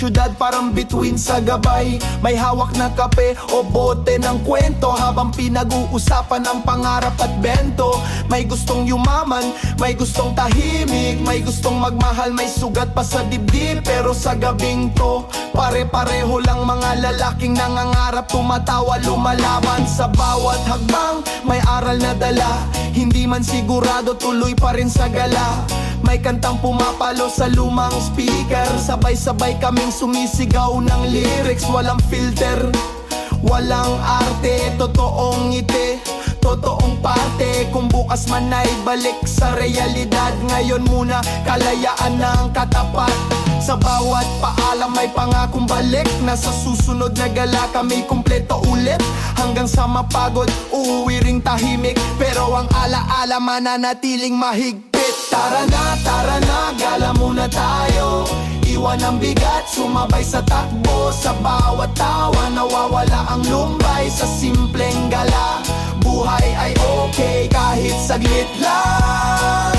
Syudad parang bituin sa gabay. May hawak na kape o bote ng kwento, habang pinag-uusapan ang pangarap at bento. May gustong yumaman, may gustong tahimik, may gustong magmahal, may sugat pa sa dibdib. Pero sa gabing to, pare-pareho lang mga lalaking nangangarap, tumatawa, lumalaban. Sa bawat hagbang, may aral na dala, hindi man sigurado, tuloy pa rin sa gala. May kantang pumapalo sa lumang speaker, sabay-sabay kaming sumisigaw ng lyrics. Walang filter, walang arte, totoong ngiti, totoong parte. Kung bukas man ay balik sa realidad, ngayon muna kalayaan ng katapat. Sa bawat paalam may pangakong balik, na sa susunod na gala kami kumpleto ulit. Hanggang sa mapagod, uuwi ring tahimik, pero ang alaala mananatiling mahigpit. Tara na, gala muna tayo. Iwan ang bigat, sumabay sa takbo. Sa bawat tawa, nawawala ang lumbay. Sa simpleng gala, buhay ay okay kahit saglit lang.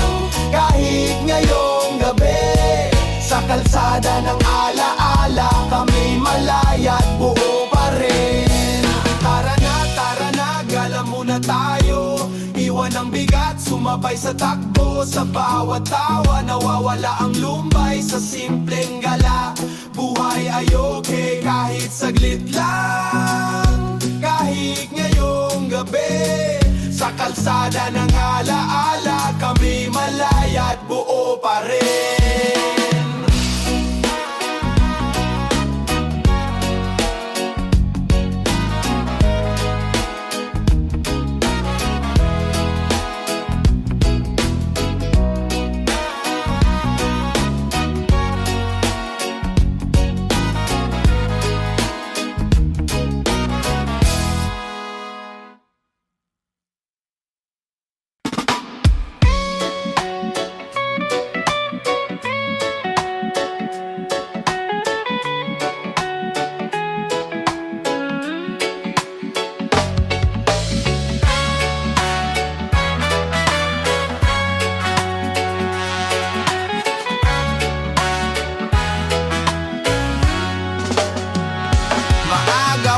Kahit ngayong gabi, sa kalsada ng alaala, kami malaya at buo pa rin. Tara na, gala muna tayo. Iwan ang bigat, sumabay sa takbo. Sa bawat tawa, nawawala ang lumbay. Sa simpleng gala, buhay ay okay kahit saglit lang. Kahit ngayong gabi, sa kalsada ng alaala, kami malaya at buo pa rin.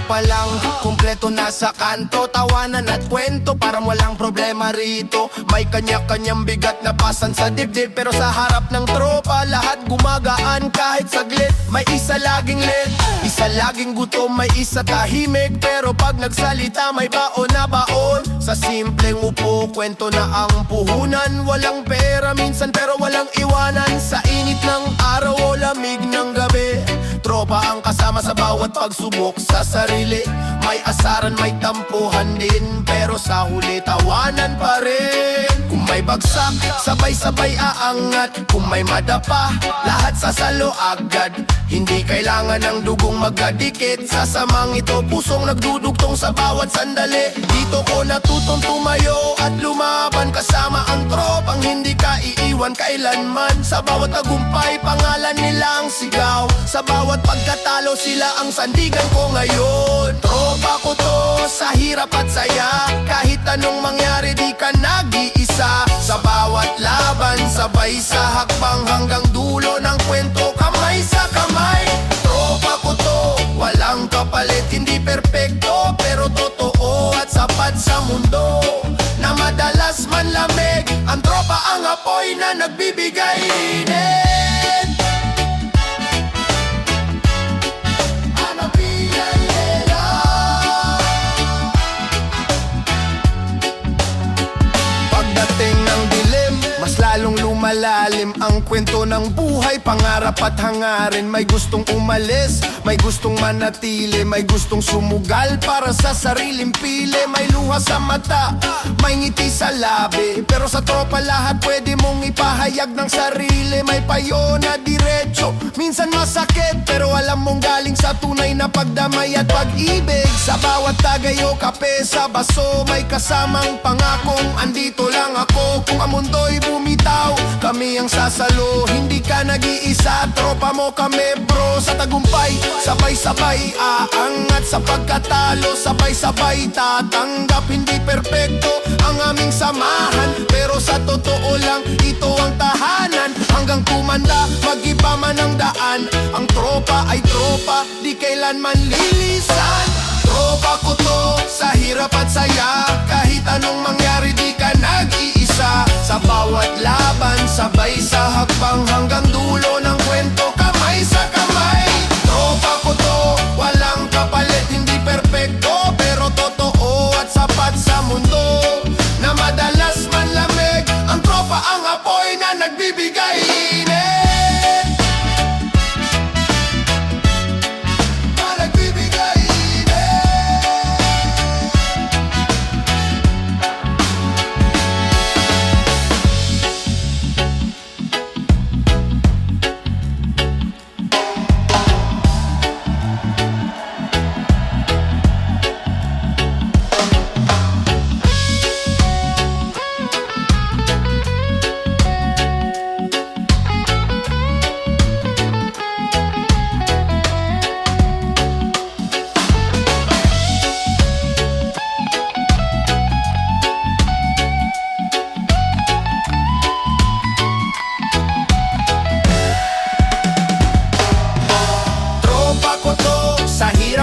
Pa lang, kumpleto na sa kanto, tawanan at kwento, parang walang problema rito. May kanya-kanyang bigat na pasan sa dibdib, pero sa harap ng tropa, lahat gumagaan kahit saglit. May isa laging lit, isa laging gutom, may isa tahimik, pero pag nagsalita may baon na baon. Sa simpleng upo, kwento na ang puhunan. Walang pera minsan pero walang iwanan. Sa init ng araw o lamig ng gabi, tropa ang kasama sa bawat pagsubok sa sarili. May asaran, may tampuhan din, pero sa huli tawanan pa rin. Kung may bagsak, sabay-sabay aangat. Kung may madapa, lahat sasalo agad. Hindi kailangan ng dugong magkadikit. Sa samang ito, pusong nagdudugtong sa bawat sandali. Dito ko natutong tumayo at lumaban, kasama ang tropang hindi ka iiwan kailanman. Sa bawat tagumpay, pangalan nila ang sigaw. Sa bawat pagkatalo, sila ang sandigan ko ngayon. Tropa ko to, sa hirap at saya. Kahit anong mangyari, di ka nag-iisa. Sa bawat laban, sabay sa hakbang, hanggang dulo ng kwento, kamay sa kamay. Tropa ko to, walang kapalit, hindi perpekto, pero totoo at sapat sa mundo. Na madalas manlamig, ang tropa ang apoy na nagbibigay init. Pagdating ng dilim, mas lalong lumalalim ang kwento ng buhay, pangarap at hangarin. May gustong umalis, may gustong manatili, may gustong sumugal para sa sariling pili. May luha sa mata, may ngiti sa labi, pero sa tropa lahat pwede mong ipahayag ng sarili. May payo na diretso, minsan masakit, pero alam mong galing sa tunay na pagdamay at pag-ibig. Sa bawat tagay o kape sa baso, may kasamang pangakong andito lang ako. Kung ang mundo'y bumitaw, kami ang sasalo. Hindi ka nag-iisa, tropa mo kami bro. Sa tagumpay, sabay-sabay aangat. Sa pagkatalo, sabay-sabay tatanggap. Hindi perpekto ang aming samahan, pero sa totoo lang, ito ang tahanan. Hanggang kumanda, mag-iba man ang daan. Ang tropa ay tropa, di kailanman lilisan. Tropa ko to, sa hirap at saya. Kahit anong mangyari, di ka nag-iisa. Sa bawat laban, sabay sa hakbang. Hanggang dulo ng kwento, kamay sa kamay. Tropa ko to, walang kapalit. Hindi perpekto, pero totoo at sapat sa mundo. Na madalas manlamig, ang tropa ang apoy na nagbibigay init. Na nagbibigay init.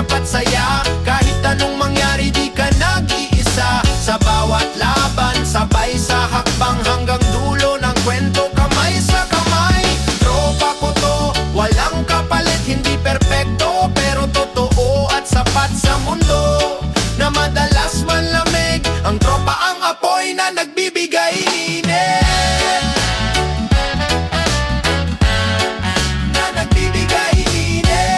At saya, kahit anong mangyari, di ka nag-iisa. Sa bawat laban, sabay sa hakbang. Hanggang dulo ng kwento, kamay sa kamay. Tropa ko to, walang kapalit. Hindi perpekto, pero totoo at sapat sa mundo. Na madalas manlamig, ang tropa ang apoy na nagbibigay init. Na nagbibigay init.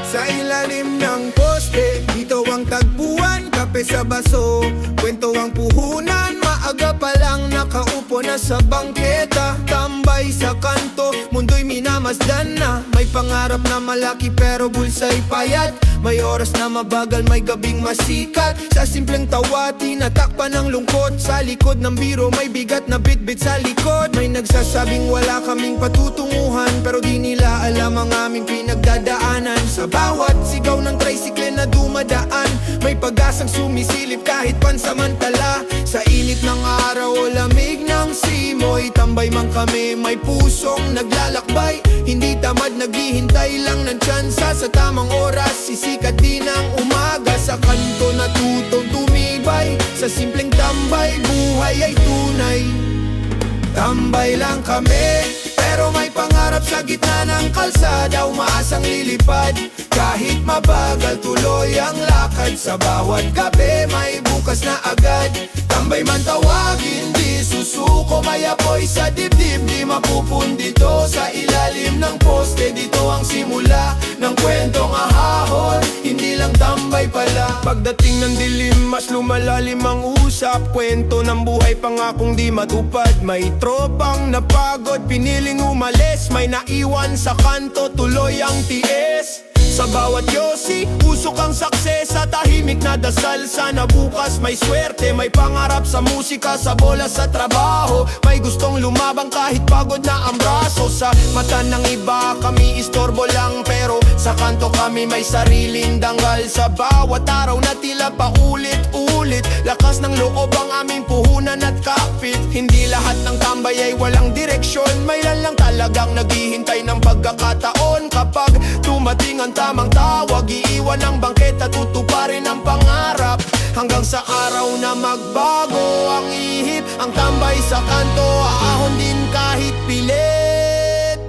Sa ilalim ng poste, dito ang tagpuan, kape sa baso. Kwento ang puhunan, maaga pa lang nakaupo na sa bangketa. Tambay sa kanto, mundo'y minamasdan na. May pangarap na malaki pero bulsa'y payat. May oras na mabagal, may gabing masikat. Sa simpleng tawa, tinatakpan ng lungkot. Sa likod ng biro, may bigat na bitbit sa likod. May nagsasabing wala kaming patutunguhan, pero di nila alam ang aming pinagdadaanan. Sa bawat sigaw ng tricycle na dumadaan, may pag-asang sumisilip kahit pansamantala. Sa init ng araw o lamig ng simoy, tambay man kami, may pusong naglalakbay. Hindi tamad, naghihintay lang ng tsansa. Sa tamang oras, sisikat din ang umaga. Sa kanto natutong tumibay, sa simpleng tambay, buhay ay tunay. Tambay lang kami, pero may pangarap sa gitna ng kalsada. Umaasang lilipad, kahit mabagal, tuloy ang lakad. Sa bawat gabi, may bukas na agad. Tambay man tawagin, di susuko. May apoy sa dibdib, di mapupundito. Sa ilalim ng poste, dito ang simula ng kwentong ahahon. Hindi lang tambay pala. Pagdating ng dilim, mas lumalalim ang usap. Kwento ng buhay, pangakong di matupad. May tropang napagod, piniling umalis. May naiwan sa kanto, tuloy ang tiis. Sa bawat yosi, usok ang sakses. Sa tahimik na dasal, sana bukas may swerte. May pangarap sa musika, sa bola, sa trabaho. May gustong lumabang kahit pagod na ang braso. Sa mata ng iba, kami istorbo lang, pero sa kanto kami may sariling danggal. Sa bawat araw na tila paulit-ulit, lakas ng loob ang aming puhunan at kapit. Hindi lahat ng tambay ay walang direksyon. Mayroon lang talagang naghihintay ng pagkakataon. Kapag tumating ang tamang tawag, iiwan ang bangketa, tutuparin ang pangarap. Hanggang sa araw na magbago ang ihip, ang tambay sa kanto, aahon din kahit pilit.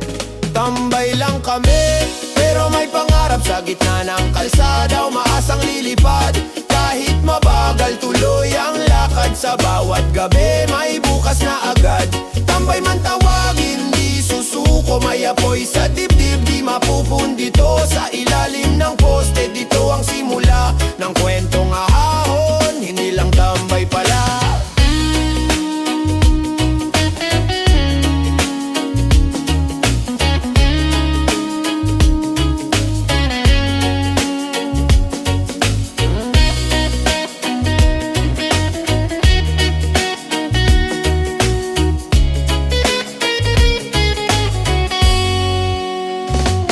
Tambay lang kami, pero may pangarap sa gitna ng kalsada. Umaasang lilipad, kahit mabagal tuloy ang lakad. Sa bawat gabi, may bukas na agad. Tambay man tawagin, di susuko. May apoy sa dibdib, di mapupundito. Sa ilalim ng poste, dito ang simula ng kwentong ahon. Hindi lang tambay pala.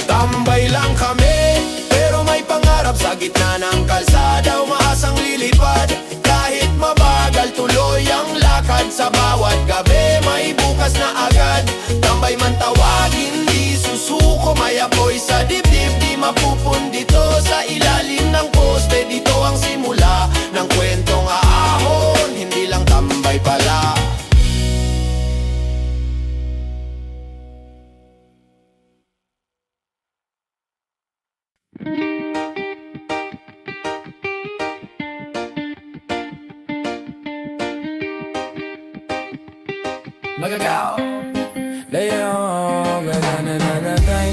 Tambay lang kami, pero may pangarap sa gitna ng kalsada. Umaasang lilipad, kahit mabagal tuloy ang lakad. Sa bawat gabi, may bukas na agad. Tambay man tawagin, di susuko. May apoy sa dibdib, di mapupundito. Sa ilalim ng poste, dito ang simula ng kwentong ahon. Hindi lang tambay pala. Magagaw Layo Ga-na-na-na-na-tay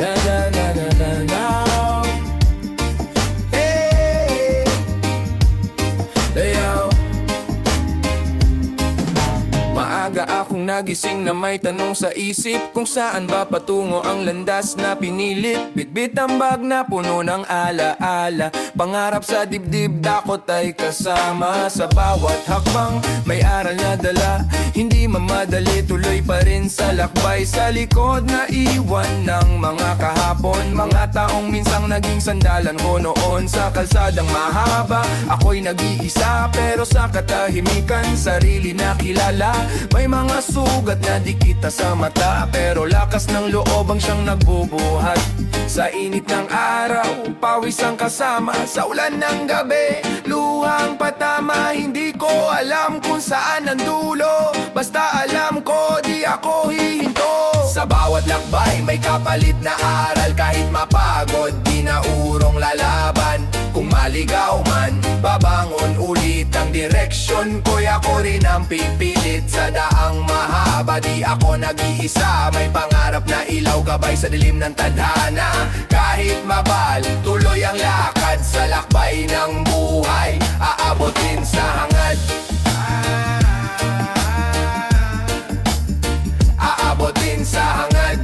Da-da-da-da-da-daw Hey Layo Maaga akong nagising na may tanong sa isip kung saan ba patungo ang landas na pinilit. Bitbit ang bag na puno ng alaala. Pangarap sa dibdib, dakot ay kasama. Sa bawat hakbang, may aral na dala. Hindi mamadali, tuloy pa rin sa lakbay. Sa likod na iwan ng mga kahapon. Mga taong minsang naging sandalan ko noon. Sa kalsadang mahaba, ako'y nag-iisa. Pero sa katahimikan, sarili na kilala. May mga sugat na di kita sa mata, pero lakas ng loob ang siyang nagbubuhat. Sa init ng araw, pawis ang kasama. Sa ulan ng gabi, luhang patama. Hindi ko alam kung saan ang dulo, basta alam ko di ako hihinto. Sa bawat lakbay may kapalit na aral. Kahit mapagod, di na urong lalaban. Kung maligaw man, babangon ulit ang direksyon ko'y ako rin ang pipilit. Sa daang mahaba, di ako nag-iisa. May pangarap na ilaw gabay sa dilim ng tadhana. Kahit mabal, tuloy ang lakad. Sa lakbay ng buhay, aabotin sa hangad. Aabotin sa hangad.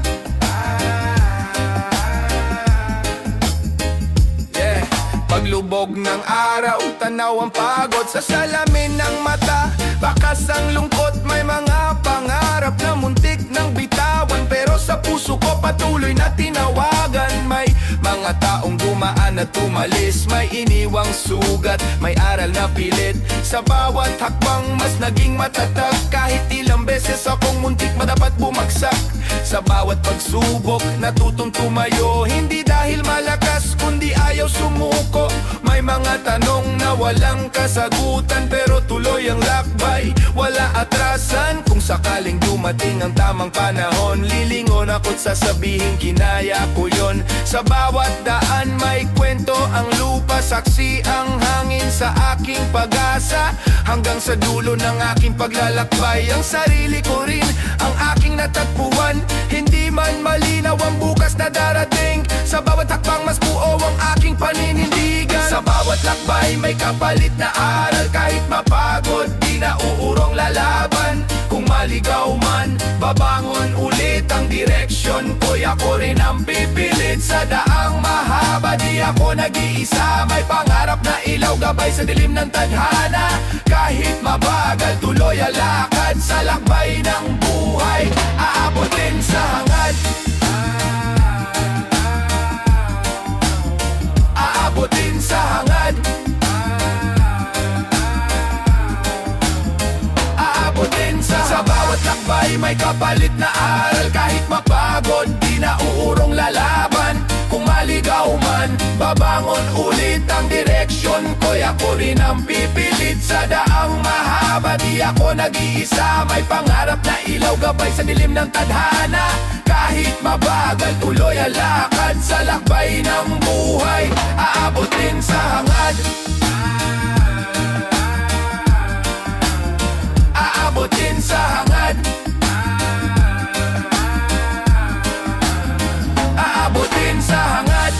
Paglubog ng araw, tanaw ang pagod sa salamin ng mata. Bakas ang lungkot, may mga pangarap na muntik ng bitawan. Pero sa puso ko patuloy na tinawagan. May mga taong dumaan at tumalis. May iniwang sugat, may aral na pilit. Sa bawat hakbang mas naging matatag. Kahit ilang beses akong muntik madapat bumagsak. Sa bawat pagsubok, natutong tumayo. Hindi dahil malakas, kundi ayaw sumuko. May mga tanong na walang kasagutan, pero tuloy ang lakbay, wala atrasan. Kung sakaling dumating ang tamang panahon, lilingon ako't sasabihin kinaya ko yon. Sa bawat daan may kwento ang lupa, saksi ang hangin sa aking pag-asa. Hanggang sa dulo ng aking paglalakbay, ang sarili ko rin ang aking natagpuan. Hindi man malinaw ang bukas na darating, sa bawat hakbang mas buo ang aking paninindigan. Sa bawat lakbay may kapalit na aral. Kahit mapagod, di na uurong lalaban. Kung maligaw man, babangon ulit ang direksyon ko'y ako rin ang pipilit. Sa daang mahaba, di ako nag-iisa. May pangarap na ilaw gabay sa dilim ng tadhana. Kahit mabagal, tuloy ang lakad. Sa lakbay ng buhay, aabotin sa hangad. Aabotin sa hangad. Aabotin sa bawat lakbay may kapalit na aral. Kahit mapagod, di na uurong lalaban. Kung maligaw bumitaw man, babangon ulit ang direksyon ko'y ako rin ang pipilit sa daang mahaba. Di ako nag-iisa, may pangarap na ilaw gabay sa dilim ng tadhana. Kahit mabagal tuloy ang lakad sa lakbay ng buhay, aabot din sa hangad. Aabot din sa hangad. Aabot din sa hangad.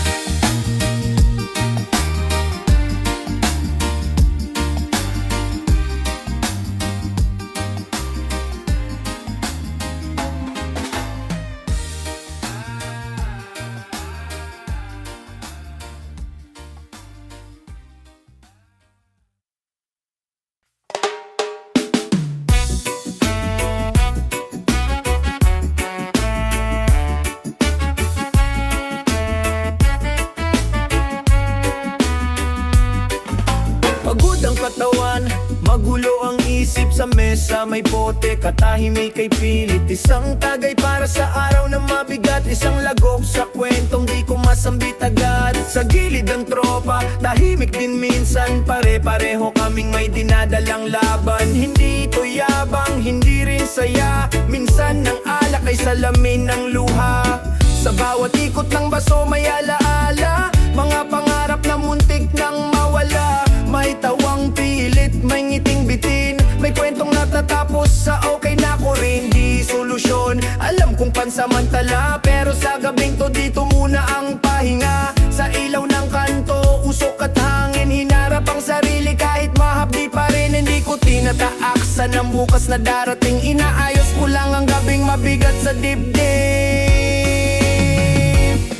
Pagod ang katawan, magulo ang isip sa mesa. May bote, katahimik kay pilit. Isang tagay para sa araw na mabigat. Isang lagok sa kwentong di ko masambit agad. Sa gilid ng tropa, tahimik din minsan. Pare-pareho kaming may dinadalang laban. Hindi ito yabang, hindi rin saya. Minsan ng alak ay salamin ng luha. Sa bawat ikot ng baso may alaala. Mga pangarap na muntik nang mawala. May tawang pilit, may ngiting bitin. May kwentong natatapos sa okay na ko rin. Di solusyon, alam kong pansamantala. Pero sa gabing to dito muna ang pahinga. Sa ilaw ng kanto, usok at hangin. Hinarap ang sarili kahit mahapdi pa rin. Hindi ko tinataaksan ang bukas na darating. Inaayos ko lang ang gabing mabigat sa dibdib.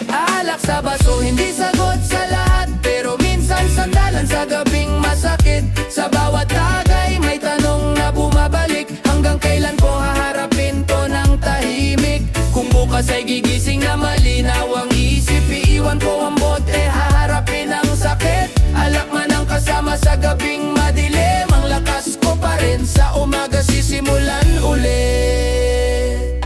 Alak sa baso, hindi sagot sa lahat. Pero minsan sandalan sa gabing masakit. Sa bawat tagay may tanong na bumabalik. Hanggang kailan ko haharapin to ng tahimik? Kung bukas ay gigising na malinaw ang isip, iiwan ko ang bote, haharapin ang sakit. Alak man ang kasama sa gabing madilim. Ang lakas ko pa rin sa umaga sisimulan ulit.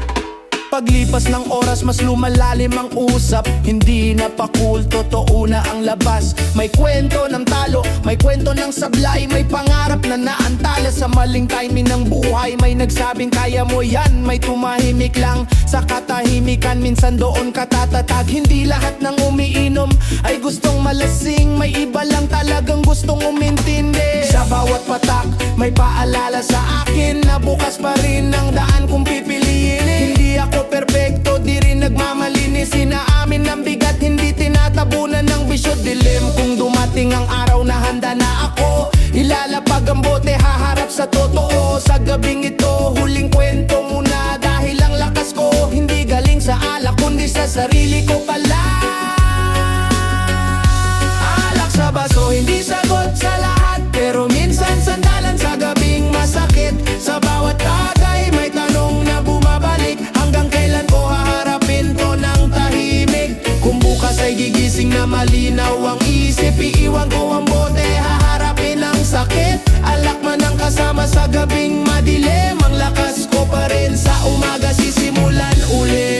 Paglipas ng oras, mas lumalalim ang usap. Hindi na pa cool, totoo na ang labas. May kwento ng talo, may kwento ng sablay. May pangarap na naantala sa maling timing ng buhay. May nagsabing kaya mo yan, may tumahimik lang sa katahimikan. Minsan doon katatatag. Hindi lahat ng umiinom ay gustong malasing. May iba lang talagang gustong umintindi. Sa bawat patak, may paalala sa akin na bukas pa rin ang daan kung pipiliin. Hindi ako perpekto, di rin nagmamalinis. Inaamin ng bigat, hindi tinatabunan ng bisyo. Dilim kung dumating ang araw na handa na ako. Ilalapag ang bote, haharap sa totoo. Sa gabing ito, huling kwento muna. Dahil ang lakas ko, hindi galing sa alak, kundi sa sarili ko pala. Alak sa baso, hindi sagot sa lahat. Pero minsan sandalan sa gabing masakit. Sa bawat tagay, may tanong na bumabalik. Hanggang kailan ko haharapin to ng tahimik? Kung bukas ay gigising na malinaw ang isip, iiwan ko ang bote, haharapin ang sakit. Alak man ang kasama sa gabing madilim. Ang lakas ko pa rin sa umaga sisimulan ulit.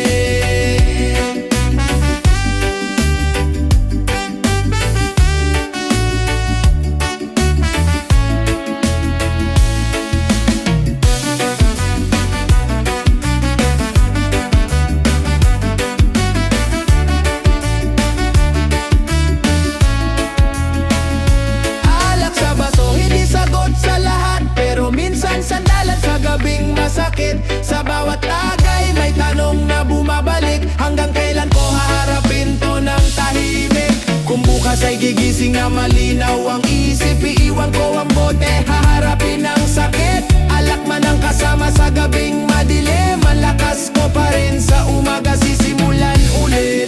Sandalan sa gabing masakit. Sa bawat tagay may tanong na bumabalik. Hanggang kailan ko haharapin to ng tahimik? Kung bukas ay gigising na malinaw ang isip, iiwan ko ang bote, haharapin ang sakit. Alak man ang kasama sa gabing madilim. Ang lakas ko pa rin sa umaga sisimulan ulit.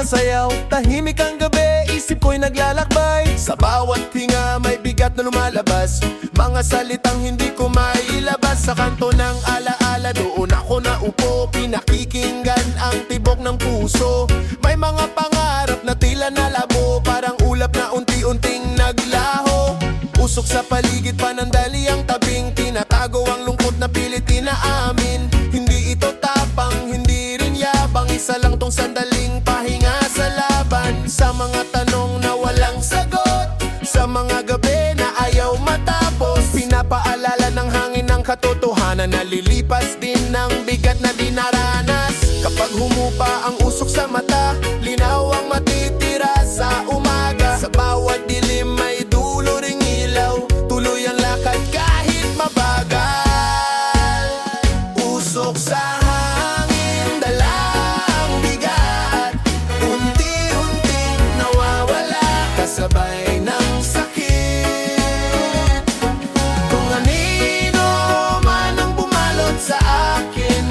sumasayaw. Tahimik ang gabi, isip ko'y naglalakbay. Sa bawat hinga may bigat na lumalabas, mga salitang hindi ko mailabas. Sa kanto ng alaala, doon ako naupo, pinakikinggan ang tibok ng puso. May mga pangarap na tila nalabo, parang ulap na unti-unting naglaho. Usok sa paligid, panandali ang tabing, tinatago ang lungkot na pilit inaamin. Hindi ito tapang, hindi rin yabang, isa lang tong sandaling pahinga sa laban. Sa mga tanong na walang sagot, sa mga gabi na ayaw matapos, pinapaalala ng hangin ng katotohanan, nalilipas din ng bigat na dinaranas. Kapag humupa ang usok sa mata, linaw ang matitira sa umaga. Sa bawat dilim may dulo ring ilaw, tuloy ang lakad kahit mabagal. Usok sa hangin, dala ang bigat, unti-unting nawawala, kasabay ng sakit. Kung anino man ang bumalot sa akin,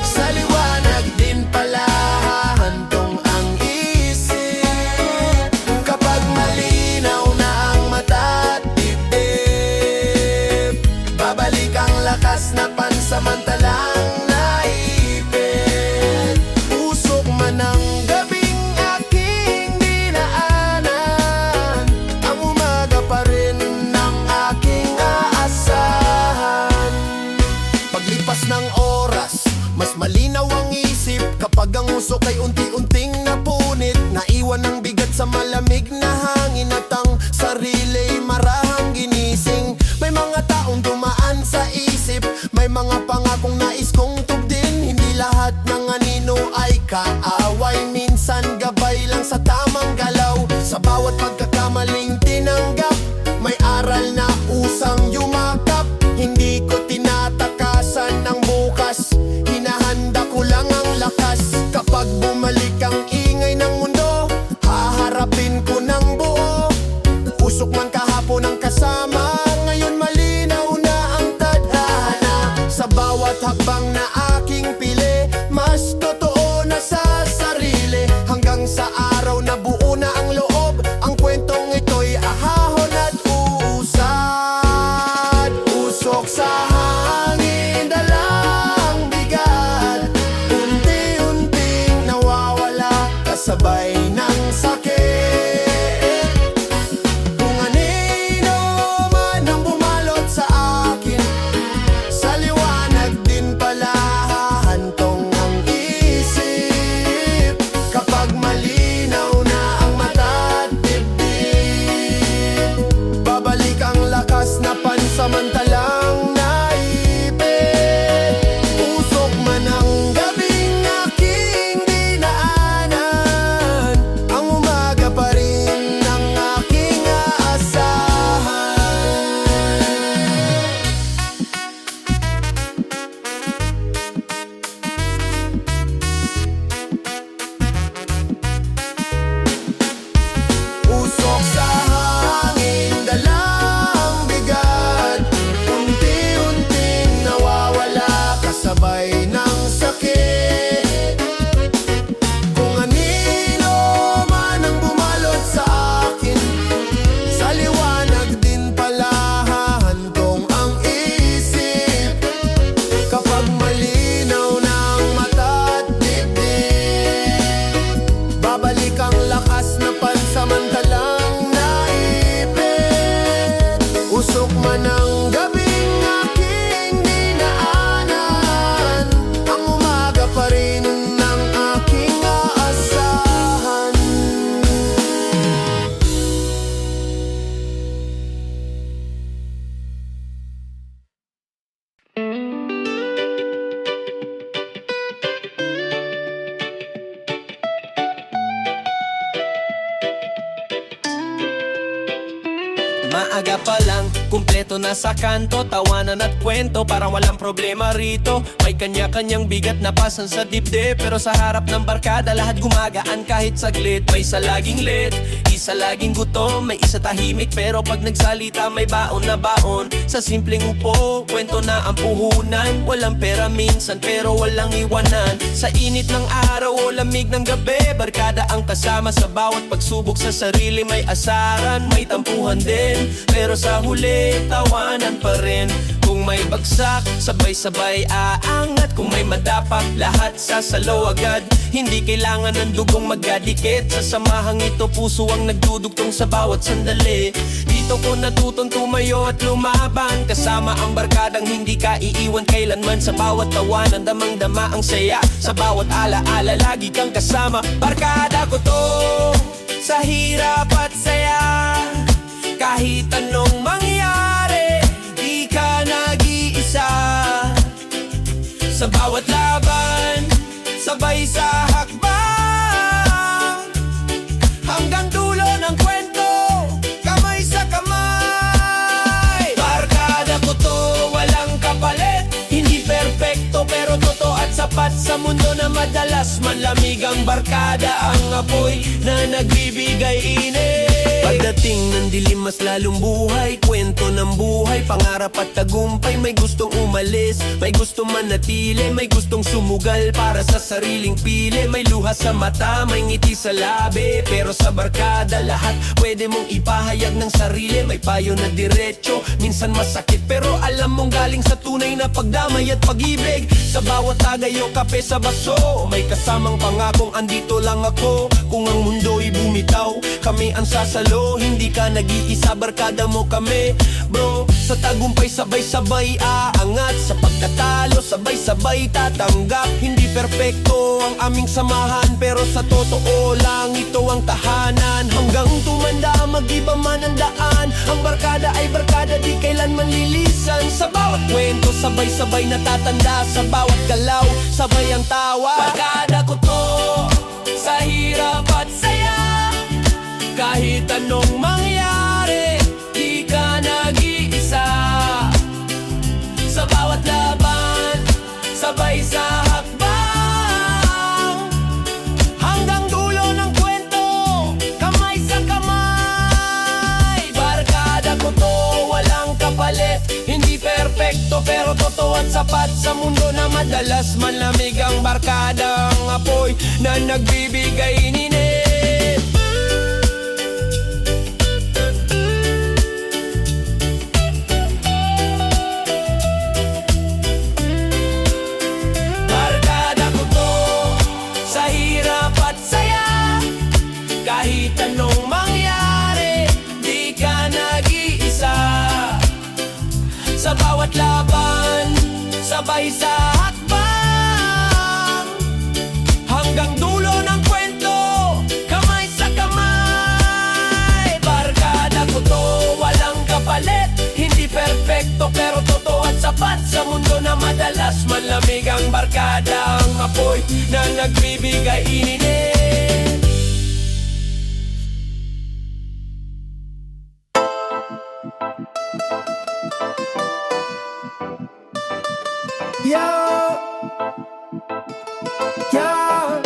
sa liwanag din pala hahantong ang isip. Kapag malinaw na ang mata at dibdib, babalik ang lakas na pansamantalang naipit. Usok man ang gabing aking dinaanan, ang umaga pa rin ng aking aasahan. Paglipas ng oras, mas malinaw ang isip. Kapag ang usok ay unti-unting napunit, naiwan ang bigat sa malamig na hangin, at ang sarili marahang ginising. May mga taong dumaan sa isip, may mga pangakong nais kong tugdin. Hindi lahat ng anino ay kaaway, minsan gabay lang sa tamang galaw. Sa bawat pagkakamaling tinanggap, may aral na usang yumakap. Hindi ko tinatakasan ng bukas, hinahanda ko lang ang lakas. Kapag bumalik ang ingay ng mundo, haharapin ko ng buo. Usok man kahapon ang kasama, ngayon malinaw na ang tadhana. Sa bawat hakbang na aking pili, mas totoo na sa sarili. Hanggang sa araw na buo na ang loob, ang kwentong ito'y ahahon at uusad. Usok sa hangin, dalang bigat, unti-unting nawawala, kasabay ng sakit. Kung anino man ang bumalot sa akin, sa liwanag din pala hahantong ang isip. Kapag malinaw na ang mata at dibdib, babalik ang lakas na pansamantalang naipit. Usok man ang gabing aking dinaanan, ang umaga pa rin ang aking aasahan. Usok sa hangin, dalang bigat, unti-unting nawawala, kasabay ng sakit. Kung anino man ang bumalot sa akin, sa liwanag din pala hahantong ang isip. Kapag malinaw na ang mata at dibdib, babalik ang lakas na pansamantalang naipit. Usok man ang gabing aking dinaanan, ang umaga pa rin ng aking aasahan. Maaga pa lang, kumpleto na sa kanto, tawanan at kwento, parang walang problema rito. May kanya-kanyang bigat na pasan sa dibdib, pero sa harap ng barkada lahat gumagaan kahit saglit. May salaging lit, isa laging gutom, may isa tahimik pero pag nagsalita may baon na baon. Sa simpleng upo, kwento na ang puhunan. Walang pera minsan pero walang iwanan. Sa init ng araw o lamig ng gabi, barkada ang kasama sa bawat pagsubok sa sarili. May asaran, may tampuhan din, pero sa huli, tawanan pa rin. Kung may bagsak, sabay-sabay aangat. Kung may madapak, lahat sasalo agad. Hindi kailangan ng dugong magkadikit. Sa samahang ito, puso ang nagdudugtong sa bawat sandali. Dito ko natutong tumayo at lumaban, kasama ang barkadang hindi ka iiwan kailanman. Sa bawat tawanan, damang-dama ang saya. Sa bawat alaala, lagi kang kasama. Barkada ko to, sa hirap at saya. Kahit anong mangyari, di ka nag-iisa. Sa bawat laban, sabay sa hakbang, hanggang dulo ng kwento, kamay sa kamay. Barkada ko to, walang kapalit. Hindi perpekto pero totoo at sapat. Sa mundo na madalas manlamig, ang barkada ang apoy na nagbibigay init. Pagdating ng dilim, mas lalong buhay, kwento ng buhay, pangarap at tagumpay. May gustong umalis, may gustong manatili, may gustong sumugal para sa sariling pili. May luha sa mata, may ngiti sa labi, pero sa barkada lahat pwede mong ipahayag ng sarili. May payo na diretso, minsan masakit pero alam mong galing sa tunay na pagdamay at pag-ibig. Sa bawat tagay o kape sa baso, may kasamang pangakong andito lang ako. Kung ang mundo'y bumitaw, kami ang sasalo. Hindi ka nag-iisa, barkada mo kami, bro. Sa tagumpay sabay-sabay aangat, sa pagkatalo sabay-sabay tatanggap. Hindi perpekto ang aming samahan, pero sa totoo lang ito ang tahanan. Hanggang tumanda, mag-iba man ang daan, ang barkada ay barkada, di kailan manlilisan. Sa bawat kwento, sabay-sabay natatanda. Sa bawat galaw, sabay ang tawa. Barkada ko to, sa hirap at saya. Kahit anong mangyari, di ka nag-iisa. Sa bawat laban, sabay sa hakbang, hanggang dulo ng kwento, kamay sa kamay. Barkada ko to, walang kapalit. Hindi perpekto pero totoo at sapat. Sa mundo na madalas manlamig, ang barkada ang apoy na nagbibigay init. Kahit anong mangyari, di ka nag-iisa. Sa bawat laban, sabay sa hakbang, hanggang dulo ng kwento, kamay sa kamay. Barkada ko to, walang kapalit. Hindi perpekto pero totoo at sapat. Sa mundo na madalas manlamig, ang barkada ang apoy na nagbibigay init. Yeah, yeah,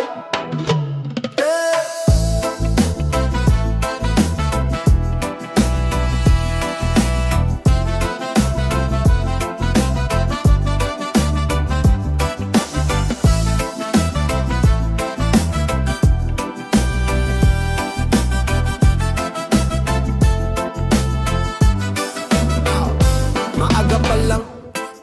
maaga pa lang,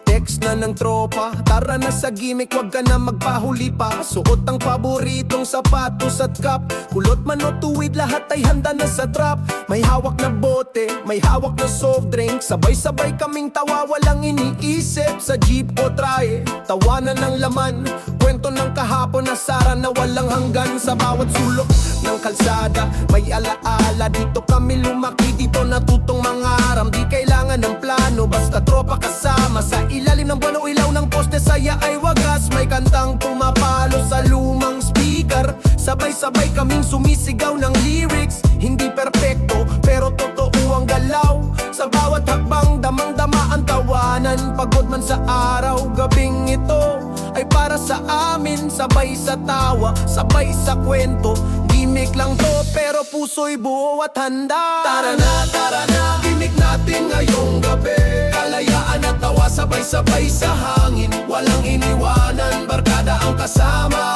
text na ng tropa, tara na sa gimmick, wag ka na magpahuli pa. Suot ang paboritong sapatos at cup, kulot man o tuwid, lahat ay handa na sa trap. May hawak na bote, may hawak na soft drink, sabay-sabay kaming tawa, walang iniisip. Sa jeep o trahe, tawanan ng laman, kwento ng kahapon na sara na walang hanggan. Sa bawat sulok ng kalsada, may alaala, dito kami lumaki, dito natutong mangaram. Di kailangan ng plano, basta tropa kasama. Sa ilalim ng buwan o ilaw ng poste, saya ay wagas. May kantang pumapalo sa lumang speaker, sabay-sabay kaming sumisigaw ng lyrics. Hindi perpekto pero totoo ang galaw. Sa bawat hakbang, damang-dama ang tawanan. Pagod man sa araw, gabing ito ay para sa amin. Sabay sa tawa, sabay sa kwento, gimmick lang to pero puso'y buo at handa. Tara na, imig natin ngayong gabi. Kalayaan at tawa sabay-sabay sa hangin. Walang iniwanan, barkada ang kasama.